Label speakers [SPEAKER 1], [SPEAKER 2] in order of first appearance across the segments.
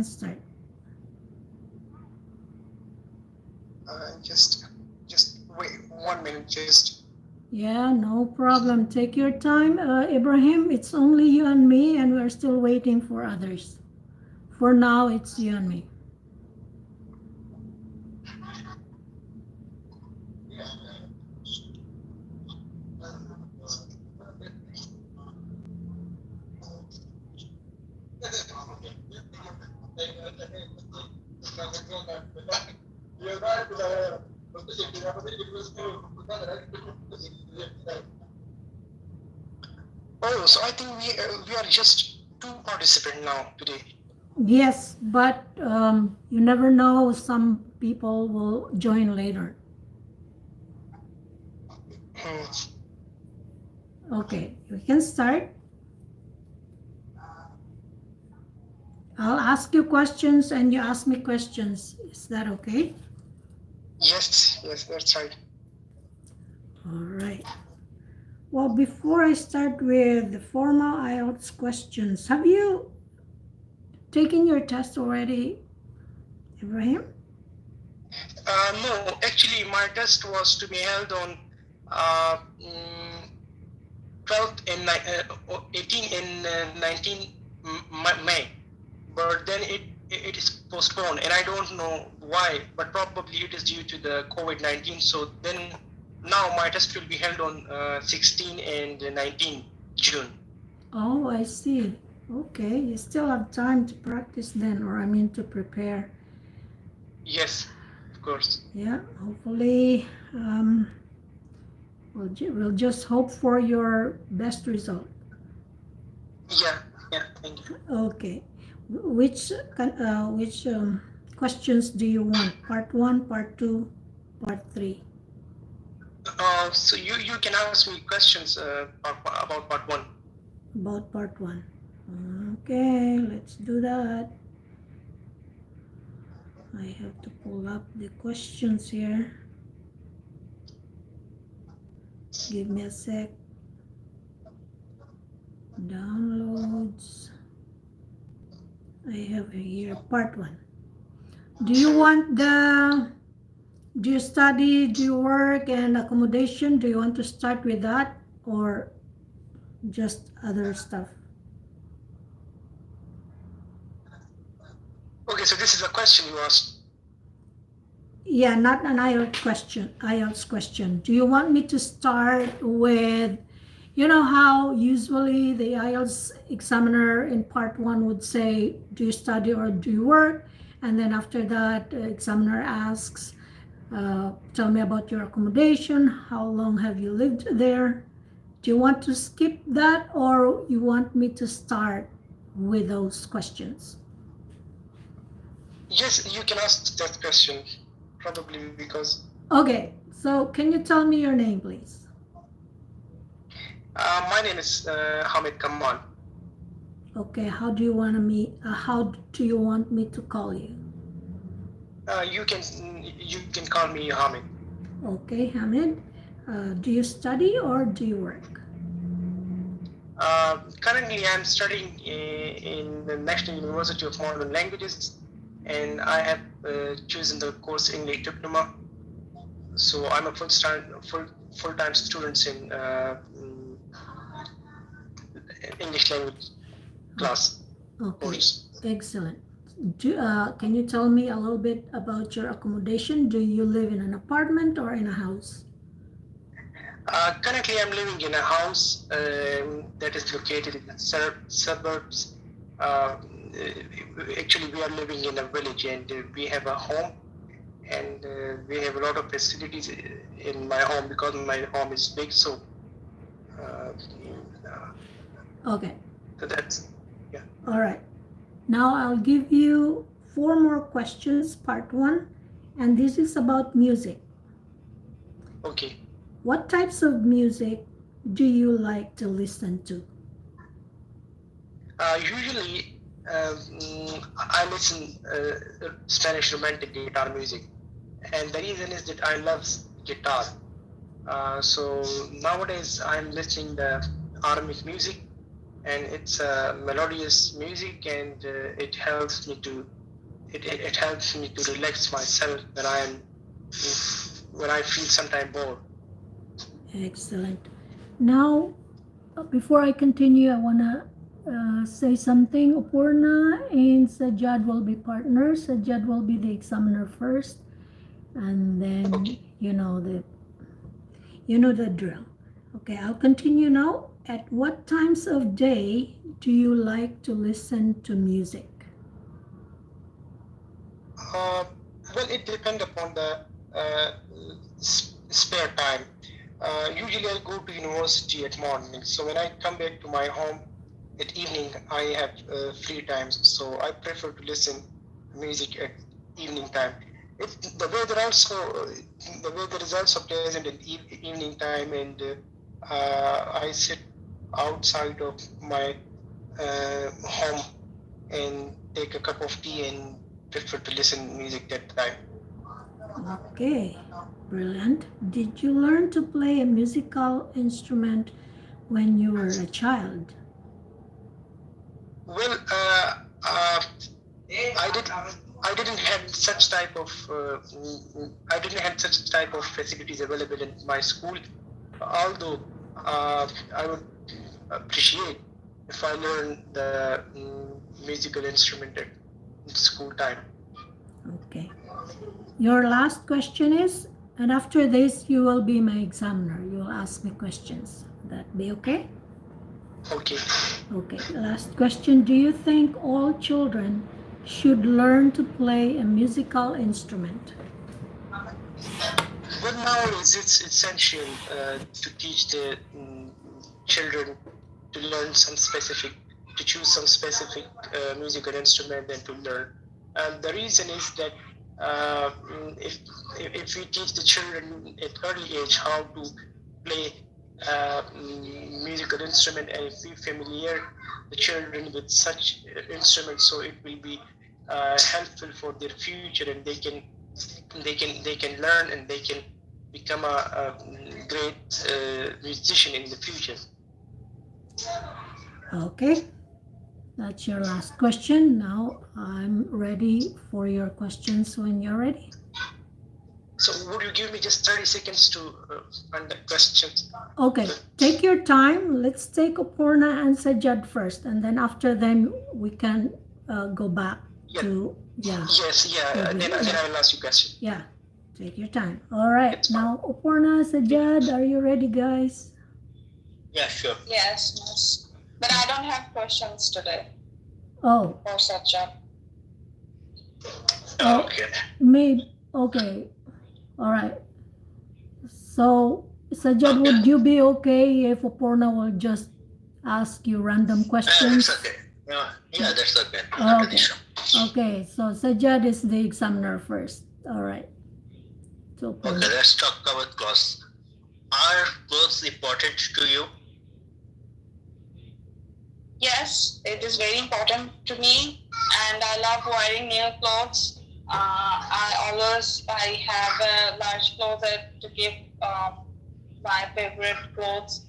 [SPEAKER 1] can start.
[SPEAKER 2] Just wait 1 minute, just.
[SPEAKER 1] Yeah, no problem. Take your time. Ibrahim, it's only you and me, and we're still waiting for others. For now, it's you and me.
[SPEAKER 2] Oh, so I think we are just 2 participants now today.
[SPEAKER 1] Yes, but you never know. Some people will join later.
[SPEAKER 2] Hmm.
[SPEAKER 1] Okay, we can start. I'll ask you questions and you ask me questions. Is that okay?
[SPEAKER 2] Yes, that's right.
[SPEAKER 1] All right. Well, before I start with the formal IELTS questions, have you taken your test already, Ibrahim?
[SPEAKER 2] No, actually, my test was to be held on 12th and 18 and 19 May, but then it is postponed, and I don't know why, but probably it is due to the COVID-19. So then now my test will be held on 16 and 19 June.
[SPEAKER 1] Oh, I see. Okay, you still have time to practice then, or I mean to prepare.
[SPEAKER 2] Yes, of course.
[SPEAKER 1] Yeah, hopefully we'll just hope for your best result.
[SPEAKER 2] Yeah, thank you.
[SPEAKER 1] Okay, which questions do you want? Part 1, part 2, part 3?
[SPEAKER 2] So you can ask me questions about part 1.
[SPEAKER 1] About part 1. Okay, let's do that. I have to pull up the questions here. Give me a sec. Downloads. I have here part 1. Do you study, do you work, and accommodation? Do you want to start with that or just other stuff?
[SPEAKER 2] Okay, so this is a question you asked.
[SPEAKER 1] Yeah, not an IELTS question. Do you want me to start with, you know how usually the IELTS examiner in part 1 would say, do you study or do you work? And then after that, the examiner asks, tell me about your accommodation. How long have you lived there? Do you want to skip that, or you want me to start with those questions?
[SPEAKER 2] Yes, you can ask that question, probably because...
[SPEAKER 1] Okay, so can you tell me your name, please?
[SPEAKER 2] My name is Hamid Kamal.
[SPEAKER 1] Okay, how do you want me to call you?
[SPEAKER 2] You can call me Hamid.
[SPEAKER 1] Okay, Hamid. Do you study or do you work?
[SPEAKER 2] Currently, I'm studying in the National University of Modern Languages, and I have chosen the course English Diploma. So I'm a full-time student in English language class.
[SPEAKER 1] Okay,
[SPEAKER 2] course.
[SPEAKER 1] excellent. Can you tell me a little bit about your accommodation? Do you live in an apartment or in a house?
[SPEAKER 2] Currently, I'm living in a house that is located in the suburbs. Actually, we are living in a village, and we have a home, and we have a lot of facilities in my home because my home is big. So,
[SPEAKER 1] Okay.
[SPEAKER 2] so that's, yeah.
[SPEAKER 1] All right. Now I'll give you 4 more questions, part 1, and this is about music.
[SPEAKER 2] Okay.
[SPEAKER 1] What types of music do you like to listen to?
[SPEAKER 2] Usually, I listen Spanish romantic guitar music, and the reason is that I love guitar. So nowadays I'm listening the Arabic music, and it's melodious music, and it helps me to relax myself when I feel sometimes bored.
[SPEAKER 1] Excellent. Now, before I continue, I want to say something. Oporna and Sajjad will be partners. Sajjad will be the examiner first, and then
[SPEAKER 2] Okay.
[SPEAKER 1] you know the drill. Okay, I'll continue now. At what times of day do you like to listen to music?
[SPEAKER 2] Well, it depends upon the spare time. Usually, I go to university at morning. So when I come back to my home at evening, I have free times. So I prefer to listen music at evening time. The weather is also pleasant in evening time, and I sit outside of my home and take a cup of tea and prefer to listen music that time.
[SPEAKER 1] Okay, brilliant. Did you learn to play a musical instrument when you were a child?
[SPEAKER 2] Well, I didn't have such type of facilities available in my school. Although I would appreciate if I learn the musical instrument at school time.
[SPEAKER 1] Okay. Your last question is, and after this, you will be my examiner. You will ask me questions. That be okay?
[SPEAKER 2] Okay.
[SPEAKER 1] Okay. Last question. Do you think all children should learn to play a musical instrument?
[SPEAKER 2] But nowadays it's essential to teach the children to learn to choose some specific musical instrument and to learn. And the reason is that if we teach the children at early age how to play musical instrument, and if we familiar the children with such instruments, so it will be helpful for their future, and they can learn, and they can become a great musician in the future.
[SPEAKER 1] Okay. That's your last question. Now I'm ready for your questions when you're ready.
[SPEAKER 2] So would you give me just 30 seconds to find the questions?
[SPEAKER 1] Okay, take your time. Let's take Oporna and Sajjad first, and then after them we can go back to
[SPEAKER 2] Yes, then I will ask you questions.
[SPEAKER 1] Yeah, take your time. All right, now Oporna, Sajjad, are you ready, guys?
[SPEAKER 2] Yeah, sure.
[SPEAKER 3] Yes, miss. But I don't have questions today
[SPEAKER 1] Oh,
[SPEAKER 3] for Sajjad.
[SPEAKER 2] Okay.
[SPEAKER 1] maybe. Okay, all right. So, Sajjad, would you be okay if Oporna will just ask you random questions?
[SPEAKER 2] That's okay. Yeah, that's okay.
[SPEAKER 1] Okay. Okay, so Sajjad is the examiner first. All right. So,
[SPEAKER 2] Okay, let's talk about clothes. Are clothes important to you?
[SPEAKER 3] Yes, it is very important to me, and I love wearing new clothes. I have a large closet to keep my favorite clothes.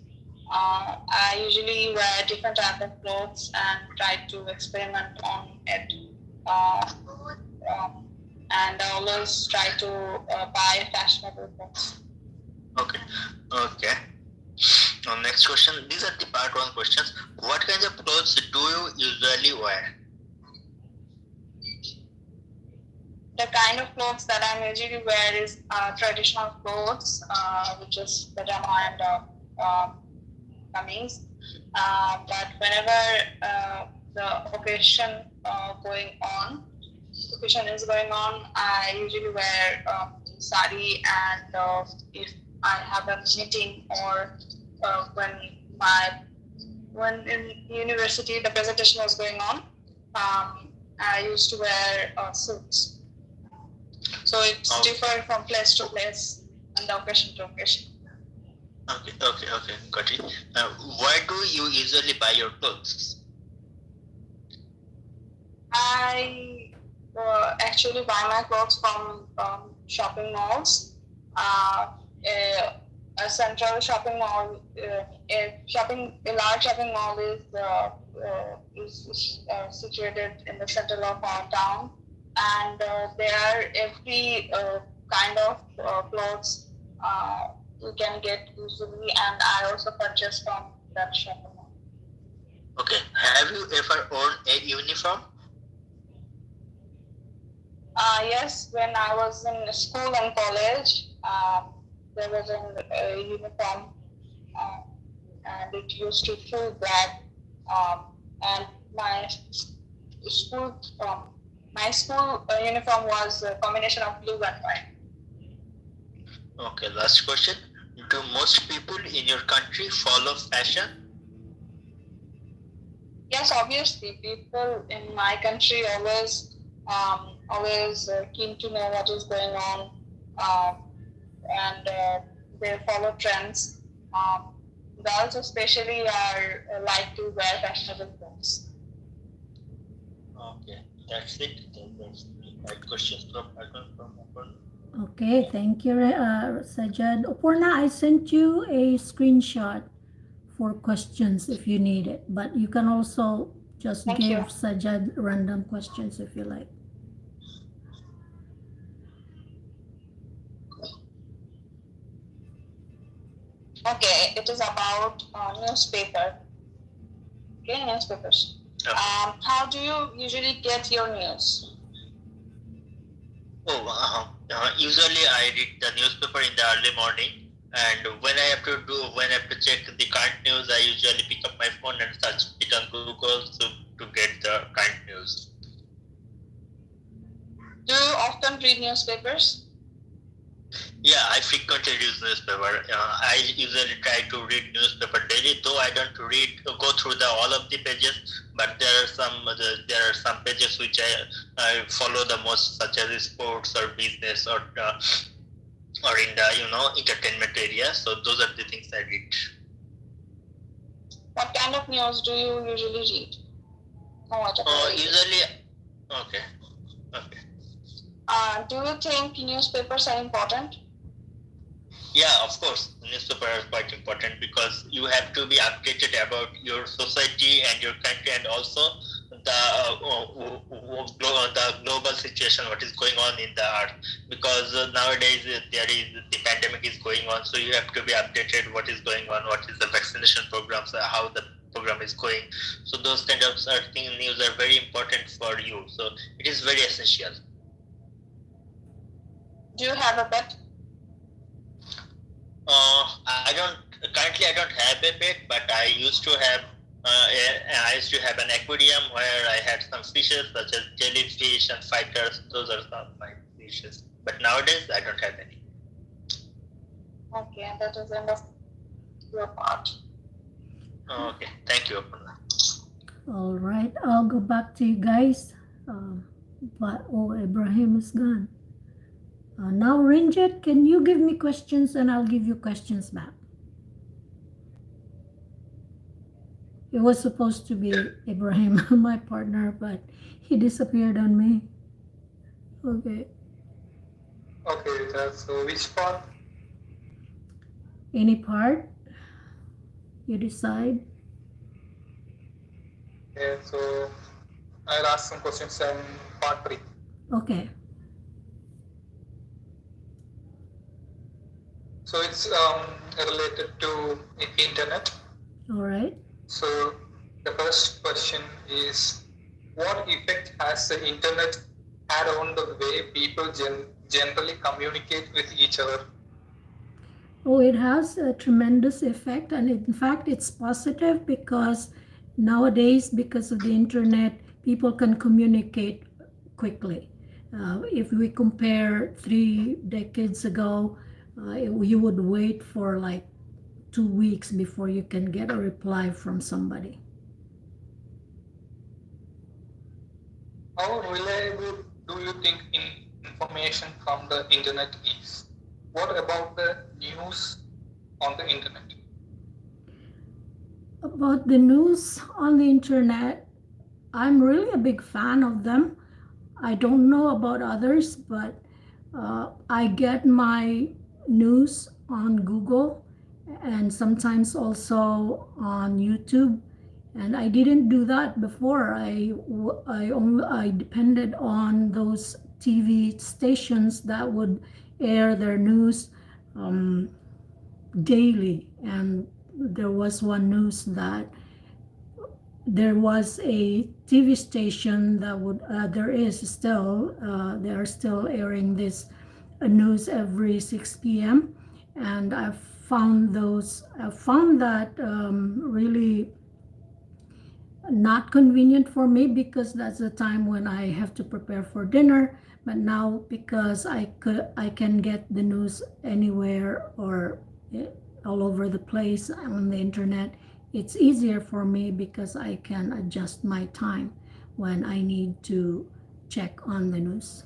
[SPEAKER 3] I usually wear different type of clothes and try to experiment on it. And I always try to buy fashionable clothes.
[SPEAKER 2] Okay. Next question. These are the part one questions. What kinds of clothes do you usually wear?
[SPEAKER 3] The kind of clothes that I usually wear is traditional clothes, which is pajama and kameez. But whenever the occasion is going on, I usually wear sari, and if I have a meeting or when in university the presentation was going on, I used to wear suits. So it's different from place to place and the occasion to occasion.
[SPEAKER 2] Okay, got it. Where do you usually buy your clothes?
[SPEAKER 3] I actually buy my clothes from shopping malls. a central shopping mall. A large shopping mall is situated in the center of our town, and there every kind of clothes you can get easily, and I also purchase from that shopping mall.
[SPEAKER 4] Okay. Have you ever owned a uniform?
[SPEAKER 3] Yes, when I was in school and college, there was a uniform, and it used to feel black. And my school uniform was a combination of blue and white.
[SPEAKER 4] Okay, last question. Do most people in your country follow fashion?
[SPEAKER 3] Yes, obviously, people in my country always keen to know what is going on, and they follow trends. Girls especially are like to wear fashionable clothes.
[SPEAKER 4] Okay, that's it. That's my questions from Oporna.
[SPEAKER 1] Okay, thank you, Sajjad. Oporna, I sent you a screenshot for questions if you need it, but you can also just
[SPEAKER 3] Thank
[SPEAKER 1] give
[SPEAKER 3] you.
[SPEAKER 1] Sajjad random questions if you like.
[SPEAKER 3] Okay, it is about newspaper. Okay, newspapers.
[SPEAKER 4] Okay.
[SPEAKER 3] How do you usually get your news?
[SPEAKER 4] Usually I read the newspaper in the early morning, and when I have to check the current news, I usually pick up my phone and search it on Google to get the current news.
[SPEAKER 3] Do you often read newspapers?
[SPEAKER 4] Yeah, I frequently read newspaper. I usually try to read newspaper daily, though I don't go through all of the pages, but there are some pages which I follow the most, such as sports or business or in the entertainment area. So those are the things I read.
[SPEAKER 3] What kind of news do you usually read?
[SPEAKER 4] Usually, okay.
[SPEAKER 3] Do you think newspapers are important?
[SPEAKER 4] Yeah, of course, newspaper are quite important because you have to be updated about your society and your country, and also the global situation, what is going on in the earth. Because nowadays the pandemic is going on, so you have to be updated what is going on, what is the vaccination programs, how the program is going. So those kind of news are very important for you. So it is very essential.
[SPEAKER 3] Do you have a pet?
[SPEAKER 4] Currently I don't have a pet, but I used to have an aquarium where I had some fishes such as jellyfish and fighters. Those are some of my fishes. But nowadays I don't have any.
[SPEAKER 3] Okay, that is the end of your part.
[SPEAKER 4] Okay, thank you.
[SPEAKER 1] All right, I'll go back to you guys. But Ibrahim is gone. Now, Renjith, can you give me questions and I'll give you questions back? It was supposed to be Ibrahim, my partner, but he disappeared on me. Okay.
[SPEAKER 5] Okay, so which part?
[SPEAKER 1] Any part? You decide.
[SPEAKER 5] Okay, so I'll ask some questions in part 3.
[SPEAKER 1] Okay.
[SPEAKER 5] So it's related to the internet.
[SPEAKER 1] All right.
[SPEAKER 5] So the first question is, what effect has the internet had on the way people generally communicate with each other?
[SPEAKER 1] Oh, it has a tremendous effect, and in fact, it's positive because nowadays, because of the internet, people can communicate quickly. If we compare 3 decades ago, you would wait for like 2 weeks before you can get a reply from somebody.
[SPEAKER 5] How reliable do you think information from the internet is? What about the news on the internet?
[SPEAKER 1] About the news on the internet, I'm really a big fan of them. I don't know about others, but I get my news on Google, and sometimes also on YouTube. And I didn't do that before. I depended on those TV stations that would air their news um, daily. And there was one news that there was a TV station that would there is still they are still airing this news every 6 p.m. and I found that really not convenient for me because that's the time when I have to prepare for dinner. But now because I can get the news anywhere or all over the place on the internet, it's easier for me because I can adjust my time when I need to check on the news.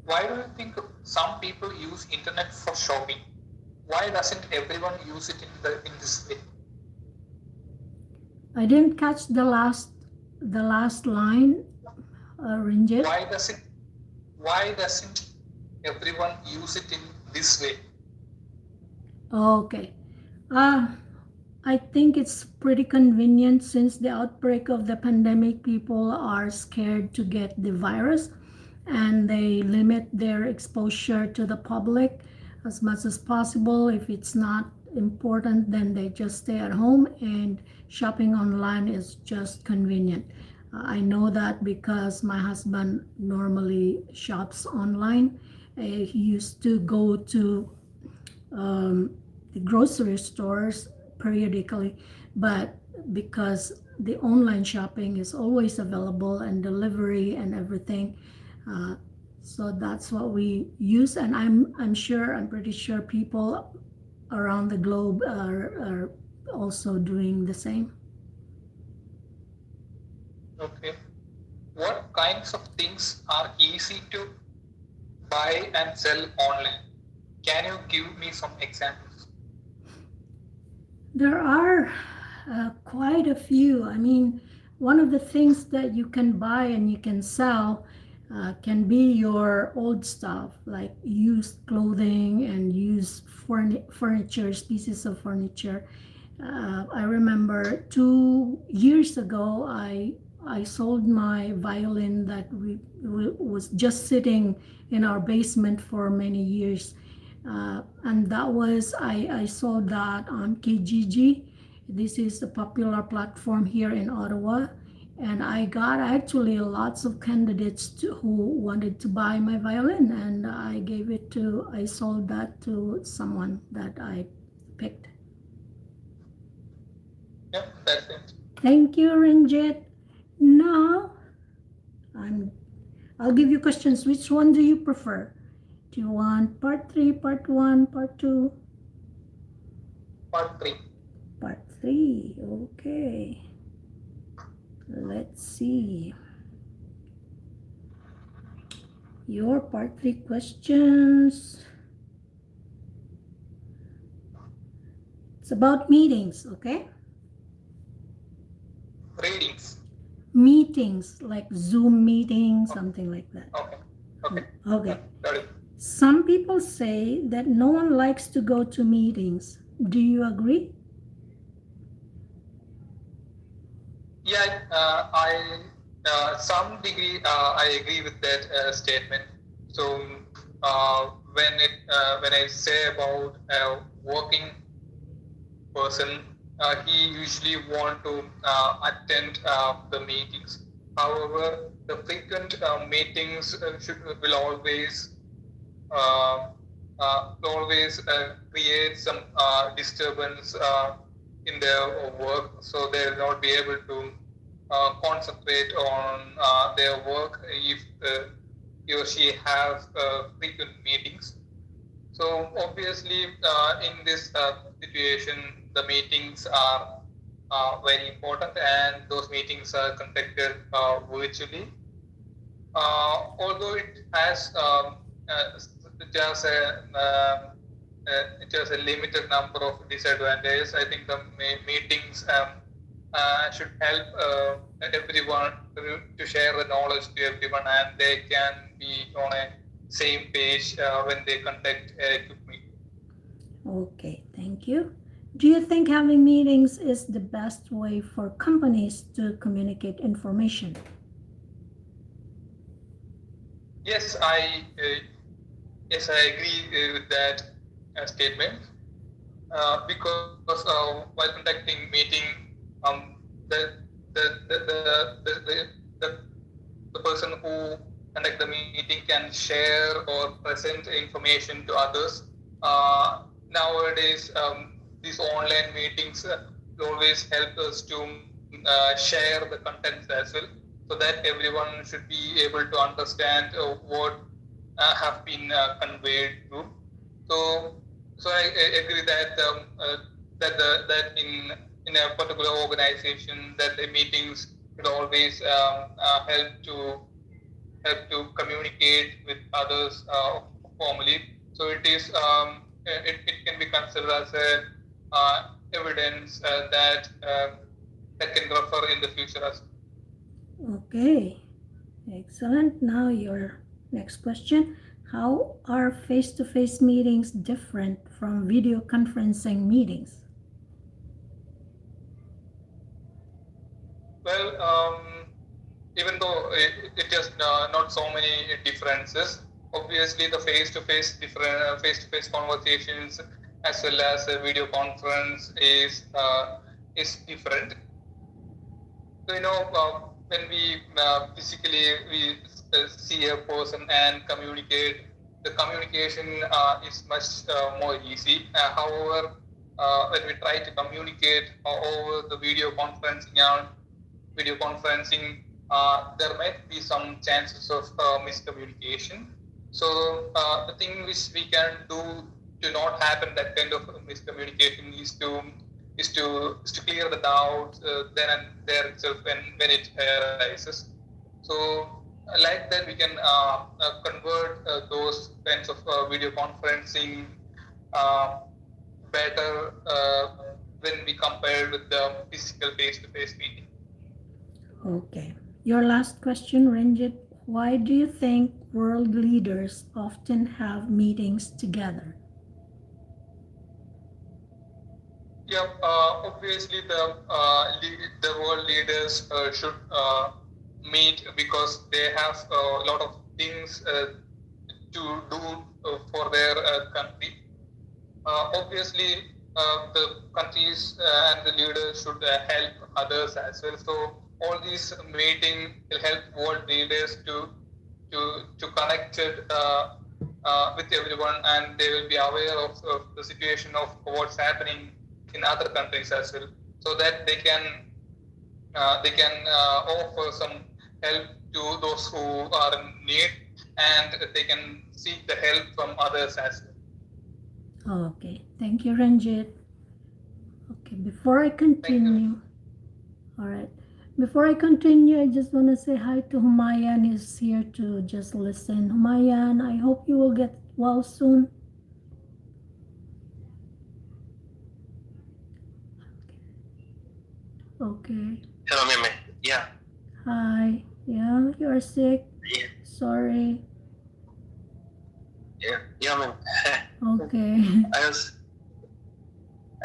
[SPEAKER 5] Why do you think some people use internet for shopping? Why doesn't everyone use it in this way?
[SPEAKER 1] I didn't catch the last line, Renjith.
[SPEAKER 5] Why doesn't everyone use it in this way?
[SPEAKER 1] Okay. I think it's pretty convenient since the outbreak of the pandemic, people are scared to get the virus and they limit their exposure to the public as much as possible. If it's not important, then they just stay at home, and shopping online is just convenient. I know that because my husband normally shops online. He used to go to the grocery stores periodically, but because the online shopping is always available and delivery and everything, so that's what we use. And I'm pretty sure people around the globe are also doing the same.
[SPEAKER 5] Okay. What kinds of things are easy to buy and sell online? Can you give me some examples?
[SPEAKER 1] There are quite a few. I mean, one of the things that you can buy and you can sell can be your old stuff, like used clothing and used furniture, pieces of furniture. I remember 2 years ago, I sold my violin that was just sitting in our basement for many years. And that was, I sold that on Kijiji. This is a popular platform here in Ottawa. And I got actually lots of candidates who wanted to buy my violin, and I sold that to someone that I picked.
[SPEAKER 5] Yeah, that's it.
[SPEAKER 1] Thank you, Renjith. Now, I'll give you questions. Which one do you prefer? Do you want part 3, part 1, part 2?
[SPEAKER 5] Part 3.
[SPEAKER 1] Part 3, okay. Let's see. Your part 3 questions. It's about meetings, okay?
[SPEAKER 5] Readings.
[SPEAKER 1] Meetings, like Zoom meetings, something like that.
[SPEAKER 5] Okay.
[SPEAKER 1] Okay.
[SPEAKER 5] Got it.
[SPEAKER 1] Some people say that no one likes to go to meetings. Do you agree?
[SPEAKER 5] Yeah, some degree I agree with that statement. So when I say about a working person, he usually want to attend the meetings. However, the frequent meetings will always create some disturbance in their work, so they will not be able to concentrate on their work if he or she has frequent meetings. So obviously, in this situation, the meetings are very important, and those meetings are conducted virtually. Although it has just a limited number of disadvantages, I think the meetings should help everyone to share the knowledge to everyone, and they can be on a same page when they conduct a quick meeting.
[SPEAKER 1] Okay, thank you. Do you think having meetings is the best way for companies to communicate information?
[SPEAKER 5] Yes, I agree with that statement. Because while conducting meeting, the, the, the, the, the, the, the person who conduct the meeting can share or present information to others. Nowadays, these online meetings always help us to share the contents as well, so that everyone should be able to understand what have been conveyed to. So I agree that that in a particular organization, that the meetings should always help to communicate with others formally. So it can be considered as a evidence that can refer in the future as well.
[SPEAKER 1] Okay, excellent. Now your next question. How are face-to-face meetings different from video conferencing meetings?
[SPEAKER 5] Well, even though it has not so many differences, obviously the face-to-face conversations as well as a video conference is different. So when we physically see a person and communicate, the communication is much more easy. However, when we try to communicate over the video conferencing, there might be some chances of miscommunication. So the thing which we can do to not happen that kind of miscommunication is to clear the doubts then and there itself when it arises. So like that we can convert those kinds of video conferencing better when we compare with the physical face-to-face meeting.
[SPEAKER 1] Okay. Your last question, Renjith. Why do you think world leaders often have meetings together?
[SPEAKER 5] Yeah, obviously the world leaders should meet because they have a lot of things to do for their country. Obviously, the countries and the leaders should help others as well. So all these meetings will help world leaders to connect it with everyone, and they will be aware of the situation of what's happening in other countries as well, so that they can offer some help to those who are in need, and they can seek the help from others as well.
[SPEAKER 1] Okay, thank you, Renjith. Okay, before I continue, all right. Before I continue, I just want to say hi to Humayan. He's here to just listen. Humayan, I hope you will get well soon. Okay.
[SPEAKER 4] Hello, Meme. Yeah.
[SPEAKER 1] Hi. Yeah, you are sick.
[SPEAKER 4] Yeah.
[SPEAKER 1] Sorry.
[SPEAKER 4] Yeah, ma'am.
[SPEAKER 1] Okay.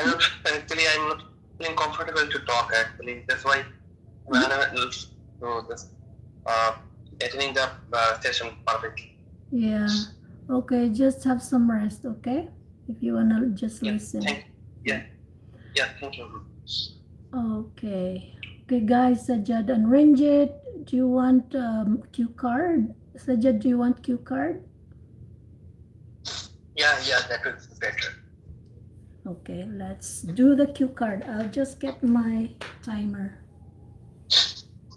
[SPEAKER 4] I'm not feeling comfortable to talk actually. That's why I'm unable to just attending the session perfectly.
[SPEAKER 1] Yeah. Okay, just have some rest, okay? If you wanna just listen.
[SPEAKER 4] Thank you.
[SPEAKER 1] Okay. Okay, guys, Sajjad and Renjith, do you want cue card? Sajjad, do you want cue card?
[SPEAKER 4] Yeah, that would be better.
[SPEAKER 1] Okay, let's do the cue card. I'll just get my timer.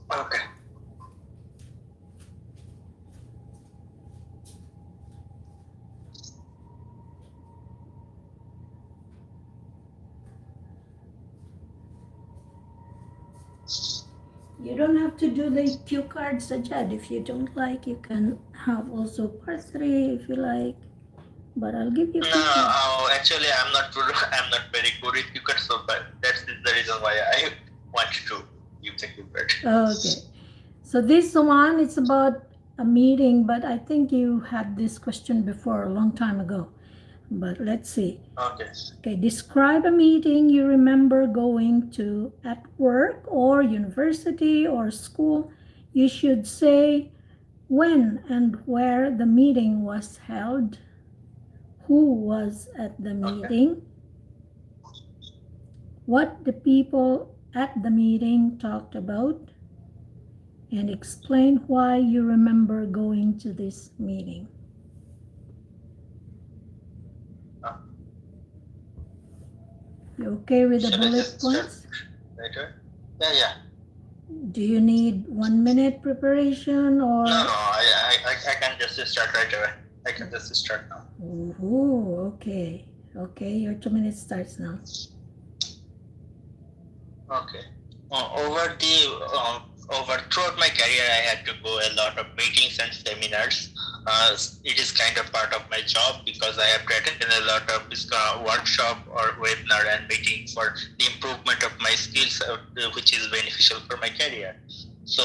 [SPEAKER 4] Okay.
[SPEAKER 1] You don't have to do the cue card, Sajjad. If you don't like, you can have also part 3 if you like. But I'll give you cue card.
[SPEAKER 4] Actually, I'm not very good with cue card, so but that's the reason why I want to use the cue card.
[SPEAKER 1] Okay. So this one, it's about a meeting, but I think you had this question before a long time ago. but let's see.
[SPEAKER 4] Okay.
[SPEAKER 1] Okay, describe a meeting you remember going to at work or university or school. You should say when and where the meeting was held, who was at the meeting, what the people at the meeting talked about, and explain why you remember going to this meeting. You okay with the
[SPEAKER 4] Shall I
[SPEAKER 1] bullet
[SPEAKER 4] just start
[SPEAKER 1] points?
[SPEAKER 4] later? Yeah.
[SPEAKER 1] Do you need 1 minute preparation or?
[SPEAKER 4] No, I can just start right away. I can just start now.
[SPEAKER 1] Ooh, okay. Okay, your 2 minutes starts now.
[SPEAKER 4] Okay. Over throughout my career, I had to go a lot of meetings and seminars. It is kind of part of my job because I have to attend a lot of this workshop or webinar and meeting for the improvement of my skills, which is beneficial for my career. So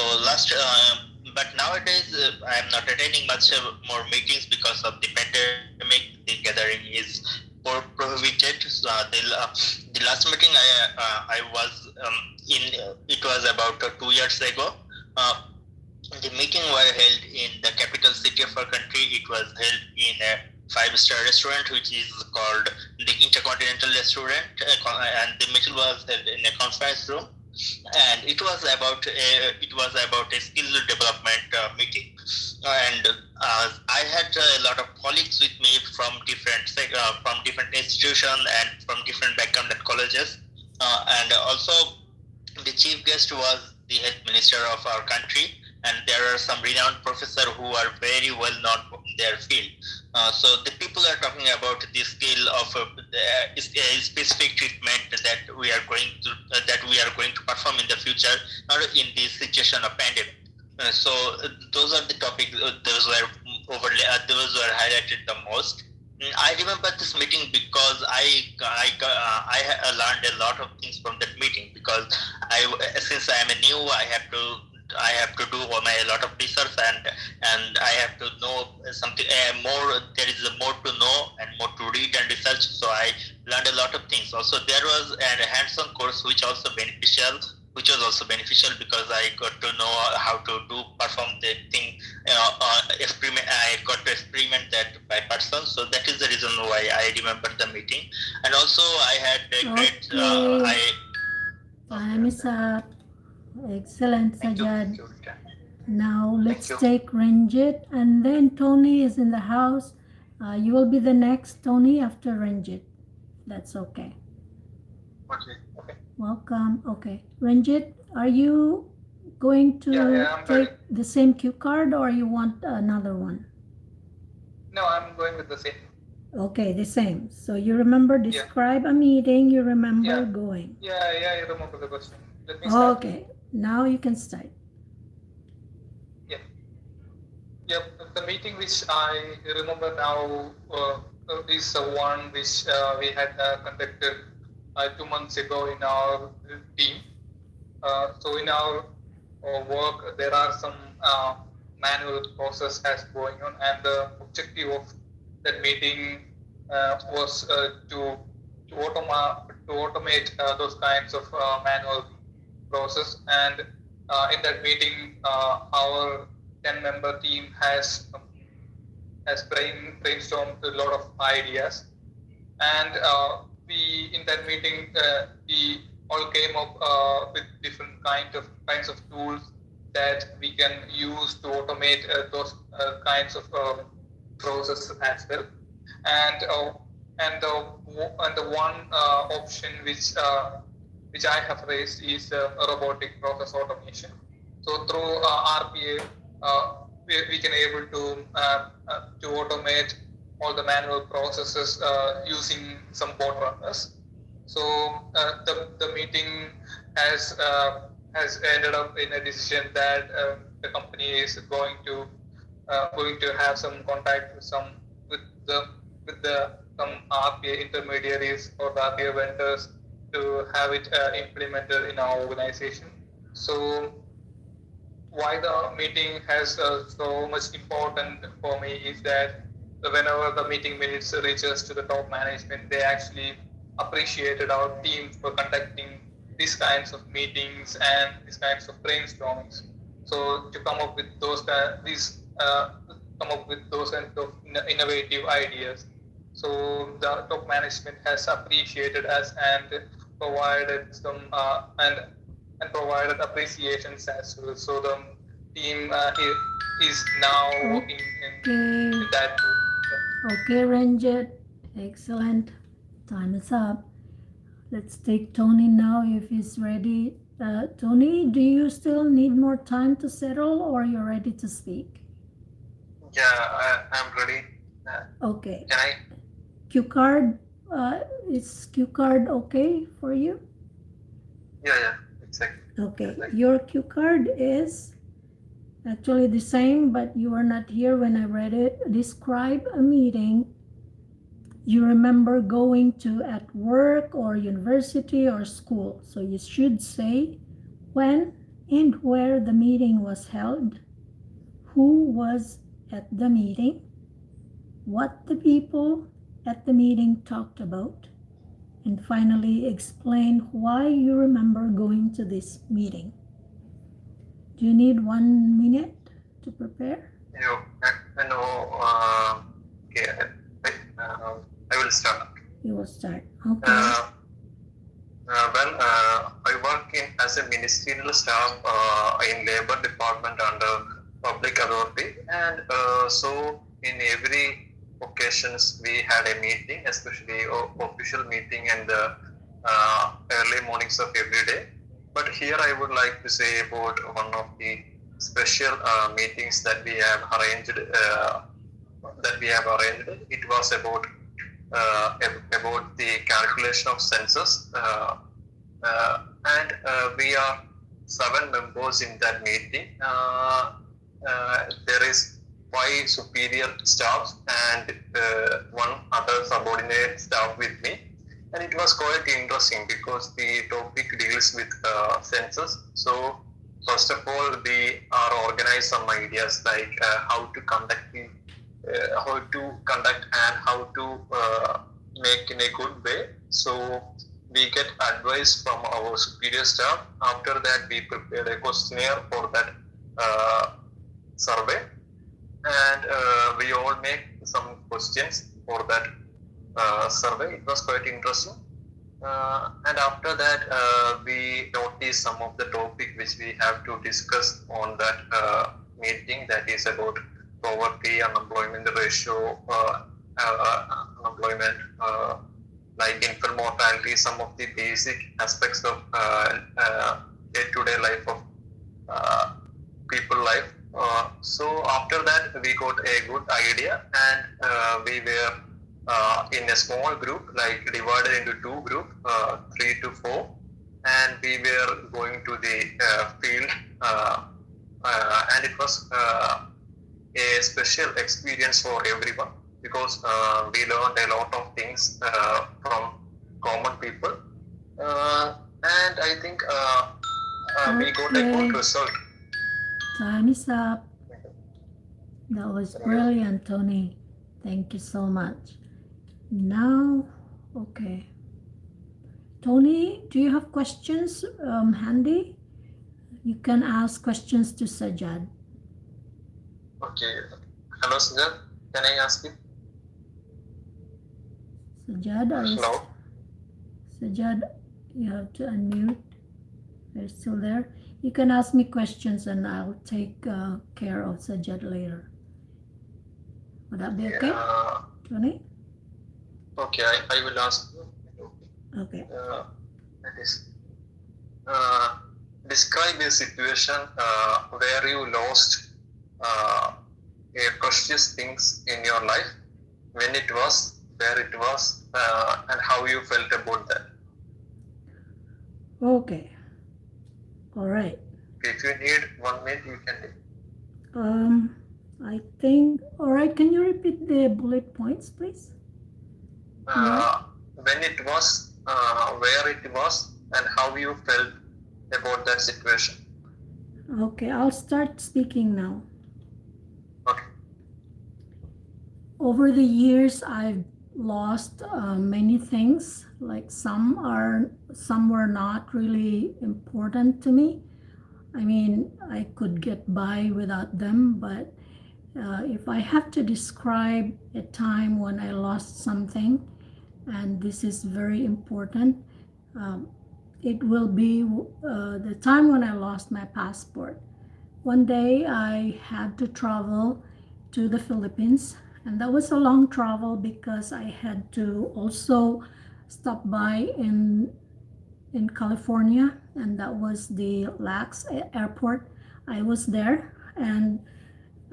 [SPEAKER 4] but nowadays I am not attending much more meetings because of the pandemic. The gathering is prohibited. So the last meeting I was in, it was about 2 years ago. The meeting was held in the capital city of our country. It was held in a 5-star restaurant, which is called the Intercontinental Restaurant, and the meeting was held in a conference room. And it was about a skill development meeting, and I had a lot of colleagues with me from different institutions and from different background and colleges, and also the chief guest was the health minister of our country, and there are some renowned professors who are very well known in their field. So the people are talking about the skill of a specific treatment that we are going to perform in the future, or in the situation of pandemic. So those are the topics. Those were highlighted the most. I remember this meeting because I learned a lot of things from that meeting, because since I am a new, I have to do a lot of research, and I have to know something more. There is more to know and more to read and research. So I learned a lot of things. Also, there was a hands-on course which was also beneficial because I got to know how to perform the thing. Experiment. I got to experiment that by person. So that is the reason why I remember the meeting. And also, I had a great.
[SPEAKER 1] Time is up. Excellent, Sajjad.
[SPEAKER 4] Thank you.
[SPEAKER 1] Now let's
[SPEAKER 4] you.
[SPEAKER 1] take Renjith, and then Tony is in the house. You will be the next Tony after Renjith. That's okay.
[SPEAKER 4] Okay.
[SPEAKER 1] Welcome. Okay, Renjith, are you going to
[SPEAKER 5] I'm
[SPEAKER 1] take
[SPEAKER 5] ready.
[SPEAKER 1] the same cue card, or you want another one?
[SPEAKER 5] No, I'm going with the same.
[SPEAKER 1] Okay, the same. So you remember describe a meeting you remember going.
[SPEAKER 5] Yeah, I remember the question. Let me start.
[SPEAKER 1] Okay, now you can start.
[SPEAKER 5] The meeting which I remember now is one which we had conducted 2 months ago in our team. So in our work, there are some manual process as going on, and the objective of that meeting was to automate those kinds of manual process. And in that meeting, our 10-member team has brainstormed a lot of ideas, and we in that meeting we all came up with different kinds of tools that we can use to automate those kinds of processes as well. And the one option which I have raised is robotic process automation. So through RPA, we can able to automate all the manual processes using some bot runners. So the meeting has ended up in a decision that the company is going to have some contact with some RPA intermediaries or the RPA vendors to have it implemented in our organization. So why the meeting has so much important for me is that whenever the meeting minutes reaches to the top management, they actually appreciated our team for conducting these kinds of meetings and these kinds of brainstormings. So to come up with those kinds of innovative ideas. So the top management has appreciated us and provided some and provided appreciations as well. So the team is now working in that group.
[SPEAKER 1] Okay, Renjith. Excellent. Time is up. Let's take Tony now if he's ready. Tony, do you still need more time to settle or you're ready to speak?
[SPEAKER 6] Yeah, I'm ready.
[SPEAKER 1] Okay.
[SPEAKER 6] Can I?
[SPEAKER 1] Cue card, is cue card okay for you?
[SPEAKER 6] Yeah, exactly.
[SPEAKER 1] Okay, your cue card is actually the same, but you were not here when I read it. Describe a meeting you remember going to at work or university or school. So you should say when and where the meeting was held, who was at the meeting, what the people at the meeting talked about, and finally explain why you remember going to this meeting. Do you need 1 minute to prepare?
[SPEAKER 6] Okay, I will start.
[SPEAKER 1] You will start. Okay.
[SPEAKER 6] I work as a ministerial staff in labor department under public authority, and so in every occasions we had a meeting, especially official meeting in the early mornings of every day. But here I would like to say about one of the special meetings that we have arranged. It was about the calculation of census, and we are 7 members in that meeting. There is 5 superior staffs and 1 other subordinate staff with me, and it was quite interesting because the topic deals with census. So first of all, we are organized some ideas like how to conduct and how to make in a good way. So we get advice from our superior staff. After that, we prepared a questionnaire for that survey, and we all make some questions for that survey. It was quite interesting. And after that, we noticed some of the topic which we have to discuss on that meeting, that is about poverty, unemployment ratio, unemployment, like infant mortality, some of the basic aspects of day-to-day life of people life. So after that, we got a good idea, and we were in a small group, like divided into 2 groups, 3 to 4, and we were going to the field, and it was a special experience for everyone because we learned a lot of things from common people, and I think we got a good result.
[SPEAKER 1] Time is up. That was brilliant, Tony. Thank you so much. Now, okay. Tony, do you have questions handy? You can ask questions to Sajjad.
[SPEAKER 6] Okay. Hello, Sajjad. Can I ask you?
[SPEAKER 1] Sajjad,
[SPEAKER 6] Hello.
[SPEAKER 1] Sajjad, you have to unmute. Are you still there? You can ask me questions and I'll take care of Sajjad later. Would that be okay, Tony?
[SPEAKER 6] Okay, I will ask you.
[SPEAKER 1] Okay.
[SPEAKER 6] That is, describe a situation where you lost a precious things in your life, when it was, where it was, and how you felt about that.
[SPEAKER 1] Okay. All right.
[SPEAKER 6] If you need 1 minute, you can take.
[SPEAKER 1] I think, all right, can you repeat the bullet points, please?
[SPEAKER 6] When it was, where it was, and how you felt about that situation.
[SPEAKER 1] Okay, I'll start speaking now.
[SPEAKER 6] Okay.
[SPEAKER 1] over the years, I've lost many things. Like some were not really important to me. I mean, I could get by without them, but if I have to describe a time when I lost something, and this is very important, it will be the time when I lost my passport. One day I had to travel to the Philippines, and that was a long travel because I had to also stop by in California, and that was the LAX airport. I was there, and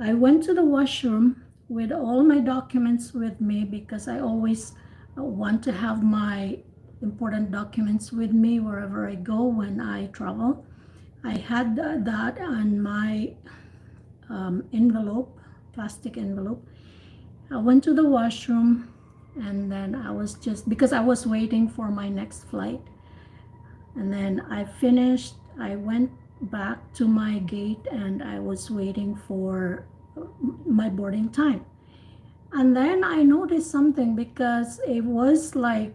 [SPEAKER 1] I went to the washroom with all my documents with me because I always want to have my important documents with me wherever I go when I travel. I had that on my envelope, plastic envelope. I went to the washroom, and then I was just, because I was waiting for my next flight. And then I finished, I went back to my gate, and I was waiting for my boarding time. And then I noticed something, because it was like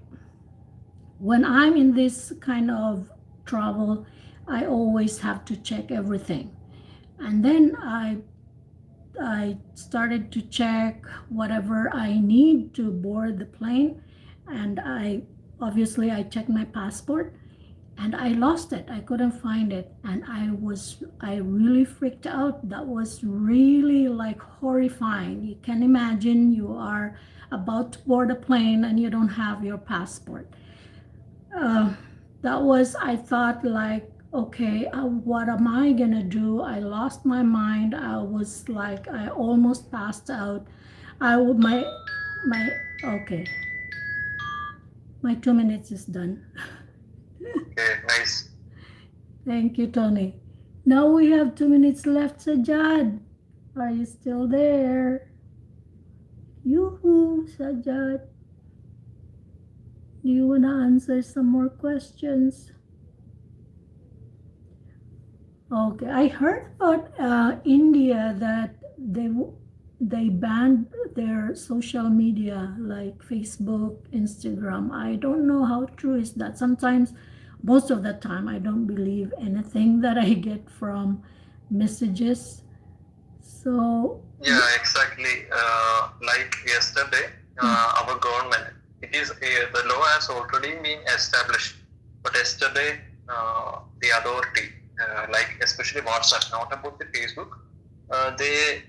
[SPEAKER 1] when I'm in this kind of travel, I always have to check everything. And then I started to check whatever I need to board the plane, and I checked my passport, and I lost it. I couldn't find it, and I really freaked out. That was really like horrifying. You can imagine you are about to board a plane and you don't have your passport. That was, I thought, like, okay, what am I gonna do? I lost my mind. I was like, I almost passed out. I would my okay, my 2 minutes is done.
[SPEAKER 6] Okay, nice.
[SPEAKER 1] Thank you, Tony. Now we have 2 minutes left. Sajjad, are you still there? Yoo-hoo, Sajjad. Do you want to answer some more questions? Okay, I heard about India that they banned their social media like Facebook, Instagram. I don't know how true is that. Sometimes, most of the time, I don't believe anything that I get from messages. So
[SPEAKER 6] Yeah, exactly. Like yesterday, our government, the law has already been established. But yesterday, the authority, like especially WhatsApp, not about the Facebook, they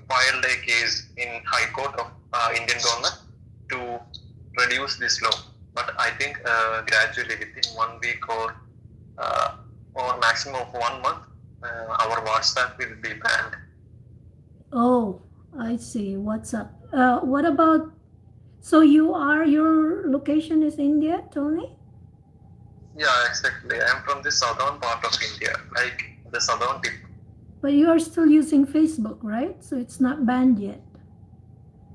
[SPEAKER 6] filed a case in High Court of Indian government to reduce this law. But I think gradually within 1 week or maximum of 1 month, our WhatsApp will be banned.
[SPEAKER 1] oh, I see. What's up? What about? So your location is India, Tony?
[SPEAKER 6] Yeah, exactly. I'm from the southern part of India, like the southern tip.
[SPEAKER 1] But you are still using Facebook, right? So it's not banned yet.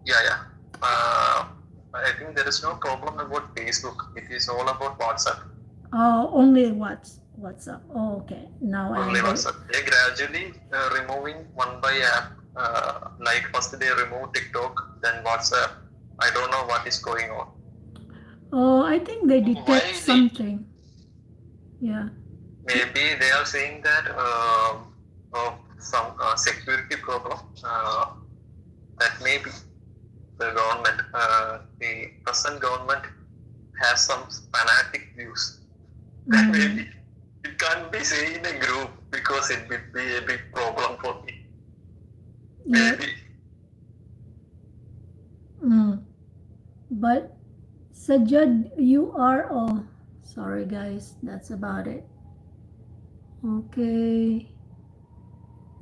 [SPEAKER 6] Yeah. I think there is no problem about Facebook. It is all about WhatsApp.
[SPEAKER 1] Oh, only WhatsApp. Oh, okay. Now
[SPEAKER 6] Only
[SPEAKER 1] I
[SPEAKER 6] WhatsApp. They gradually removing one by app. Like first they remove TikTok, then WhatsApp. I don't know what is going on.
[SPEAKER 1] Oh, I think they
[SPEAKER 4] Why
[SPEAKER 1] detect
[SPEAKER 4] they-
[SPEAKER 1] something. Yeah.
[SPEAKER 6] Maybe they are saying that some security problem. That maybe the government, the present government has some fanatic views. That maybe it can't be seen in a group because it would be a big problem for me.
[SPEAKER 1] Yeah.
[SPEAKER 6] Maybe.
[SPEAKER 1] But Sajjad, you are all. Sorry, guys. That's about it. Okay.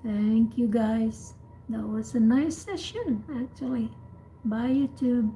[SPEAKER 1] Thank you, guys. That was a nice session, actually. Bye, YouTube.